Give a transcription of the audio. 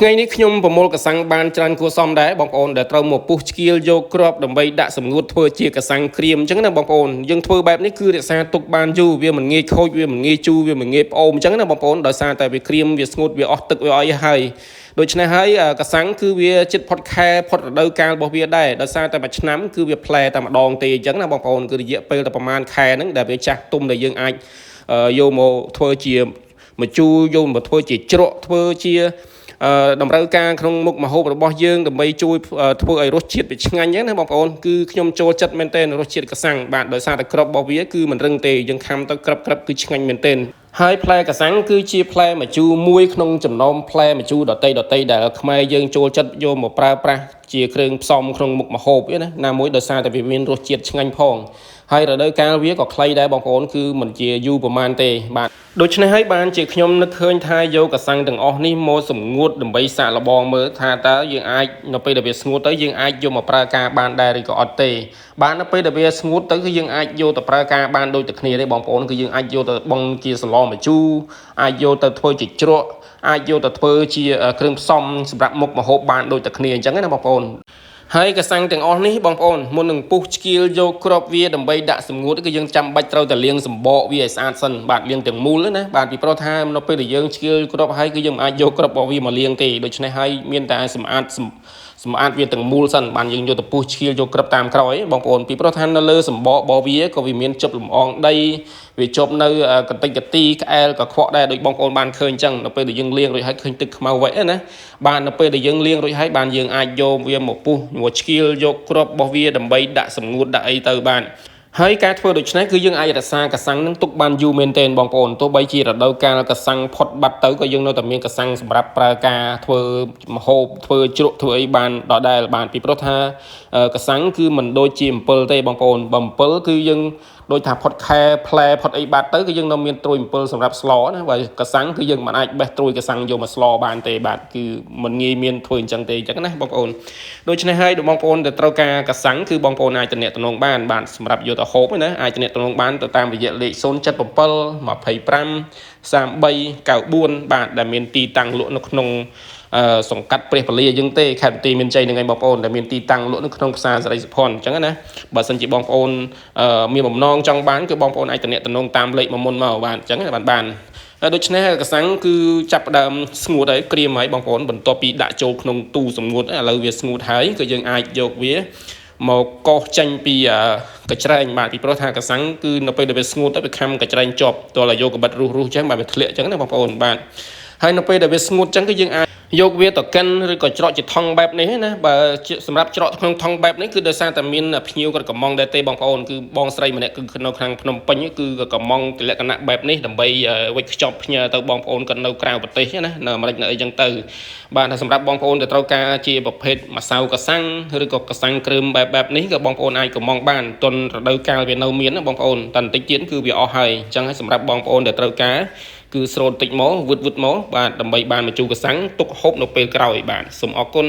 ថ្ងៃនេះខ្ញុំប្រមូលកសាំងបានច្រើនគួរសមដែរបងប្អូនដែលត្រូវមកពុះឆ្កៀលយកគ្រាប់ដើម្បីដាក់សម្ងួតធ្វើជាកសាំងក្រៀមអញ្ចឹងណាបងប្អូនយើងធ្វើបែបនេះគឺរក្សាទុកបានយូរវាមិនងាយខូចវាមិនងាយជូរវាមិនងាយផ្អូមអញ្ចឹងណាបងប្អូនដោយសារតែវាក្រៀមវាស្ងួតវាអស់ទឹកវាអីហើយដូច្នេះហើយកសាំងគឺវាជិតផុតខែផុតរដូវកាលរបស់វាដែរដោយសារតែមួយឆ្នាំគឺវាផ្លែតែម្ដងទេអញ្ចឹងណាបងប្អូនគឺរយៈពេលតែប្រហែលខែហ្នឹងដែលវាចាស់ទុំដែលយើងអាចយកមកធ្វើជាម្ជូរយកមកធ្វើជាជ្រក់ធ្វើជាតម្រូវការក្នុងមុខម្ហូបរបស់យើងដើម្បីជួយធ្វើឲ្យរសជាតិវាឆ្ងាញ់ហ្នឹងណាបងប្អូនគឺខ្ញុំចូលចិត្តមែនទែនរសជាតិកសាំងបាទដោយសារតែគ្រាប់របស់វាគឺមិនរឹងទេយើងខាំទៅក្រាប់គឺឆ្ងាញ់មែនទែនហើយផ្លែកសាំងគឺជាផ្លែម្ជូរមួយក្នុងចំណោមផ្លែម្ជូរដតីដែលខ្មែរយើងចូលចិត្តយកមកប្រើប្រាស់ជាគ្រឿងផ្សំក្នុងមុខម្ហូបណាមួយដោយសារតែវាមានរសជាតិឆ្ងាញ់ផងហើយរដូវកាលវាក៏ខ្លីដែរបងប្អូនគឺមិនជាយូរប្រហែលទេបាទដូច្នេះហើយបានជាខ្ញុំនឹកឃើញថាយកកសាំងទាំងអស់នេះមកសម្ងួតដើម្បីសាកល្បងមើលថាតើយើងអាចនៅពេលដែលវាស្ងួតទៅយើងអាចយកមកប្រើការបានដែរឬក៏អត់ទេបាទនៅពេលដែលវាស្ងួតទៅគឺយើងអាចយកទៅប្រើការបានដូចតែគ្នាទេបងប្អូនគឺយើងអាចយកទៅបង់ជាសឡម្ជូរអាចយកទៅធ្វើជាជ្រក់អាចយកទៅធ្វើជាគ្រឿងផ្សំសម្រាប់មុខម្ហូបបានដូចតែគ្នាអញ្ចឹងណាបងប្អូនហើយកសាំងទាំងអស់នេះបងប្អូនមុននឹងពុះឆ្កៀលយកគ្រាប់វាដើម្បីដាក់សម្ងួតគឺយើងចាំបាច់ត្រូវតែលាងសម្បកវាឲ្យស្អាតសិនបាទលាងទាំងមូលណាបាទពីព្រោះថានៅពេលដែលយើងឆ្កៀលគ្រាប់ហើយគឺយើងមិនអាចយកគ្រាប់របស់វាមកលាងទេដូច្នេះហើយមានតែសម្អាតវាទាំងមូលសិនបានយើងយកទៅពុះឆ្កៀលយកគ្រាប់តាមក្រោយបងប្អូនពីព្រោះថានៅលើសម្បករបស់វាក៏វាមានជប់លំអងដីវាជប់នៅកន្តិចកទីក្អែលកខ្វក់ដែរដូចបងប្អូនបានឃើញអញ្ចឹងនៅពេលដែលយើងលាងរួចហើយឃើញទឹកខ្មៅវែកណាបាទនៅពេលដែលយើងលាងរួចហើយបានយើងអាចយកវាមកពុះមកឆ្កៀលយកគ្រាប់របស់វាដើម្បីដាក់សម្ងួតដាក់អីទៅបានហើយការធ្វើដូច្នេះគឺយើងអាចរក្សាកសាំងនឹងទុកបានយូរមែនទែនបងប្អូនទោះបីជារដូវកាលកសាំងផុតបាត់ទៅក៏យើងនៅតែមានកសាំងសម្រាប់ប្រើការធ្វើម្ហូបធ្វើជ្រក់ធ្វើអីបានដដែលបានពីព្រោះថាកសាំងគឺមិនដូចជាអំពិលទេបងប្អូនបើអំពិលគឺយើងដូចថាផុតខែផ្លែផុតអីបាត់ទៅគឺយើងនៅមានត្រួយអំពិលសម្រាប់ស្លណាបើកសាំងគឺយើងមិនអាចបេះត្រួយកសាំងយកមកស្លបានទេបាទគឺមិនងាយមានធ្វើអញ្ចឹងទេអញ្ចឹងណាបងប្អូនដូច្នេះហើយបងប្អូនដែលត្រូវការកសាំងគឺបងប្អូនអាចទំនាក់ទំនងបានសម្រាប់យកទៅហូបណាអាចទំនាក់ទំនងបានទៅតាមរយៈលេខ077 25 33 94បាទដែលមានទីតាំងលក់នៅក្នុងសង្កាត់ព្រះពលាយើងទេខេត្តបន្ទាយមានជ័យនឹងឯងបងប្អូនដែលមានទីតាំងលក់នៅក្នុងផ្សារសិរីសុភ័ណ្ឌអញ្ចឹងណាបើសិនជាបងប្អូនមានបំណងចង់បានគឺបងប្អូនអាចទំនាក់ទំនងតាមលេខមុនមកបាទអញ្ចឹងបានដូច្នេះកសាំងគឺចាប់ផ្ដើមស្ងួតហើយក្រៀមហើយបងប្អូនបន្ទាប់ពីដាក់ចូលក្នុងទូសម្ងួតឥឡូវវាស្ងួតហើយគឺយើងអាចយកវាមកកោសចេញពីកញ្ច្រែងបាទពីព្រោះថាកសាំងគឺនៅពេលដែលវាស្ងួតទៅវាខំកញ្ច្រែងជាប់តើយកកបិតរុះអញ្ចឹងបាទវាធ្លាក់អញ្ចឹងណាបងប្អូនបាទហើយនៅពេលដែលវាស្ងួតអញ្ចឹងគឺយើងអាចយកវាទៅកិនឬក៏ច្រកជាថង់បែបនេះណាបើសម្រាប់ច្រកក្នុងថង់បែបនេះគឺដោយសារតែមានភ្ញៀវគាត់កំងដែរទេបងប្អូនគឺបងស្រីម្នាក់គឺនៅខាងភ្នំពេញគឺកំងលក្ខណៈបែបនេះដើម្បីវិចខ្ចប់ផ្ញើទៅបងប្អូនគាត់នៅក្រៅប្រទេសណានៅអាមេរិកនៅអីចឹងទៅបាទសម្រាប់បងប្អូនដែលត្រូវការជាប្រភេទម្សៅកសាំងឬក៏កសាំងគ្រើមបែបនេះក៏បងប្អូនអាចកំងបានទុនរដូវកាលវានៅមានណាបងប្អូនតែបន្តិចទៀតគឺវាអស់ហើយអញ្ចឹងហើយសម្រាប់បងប្អូនដែលត្រូវការគឺស្រូតតិចមកវឹតមកបាទដើម្បីបានមកជូរកសាំងទុកហូបនៅពេលក្រោយបាទសូមអរគុណ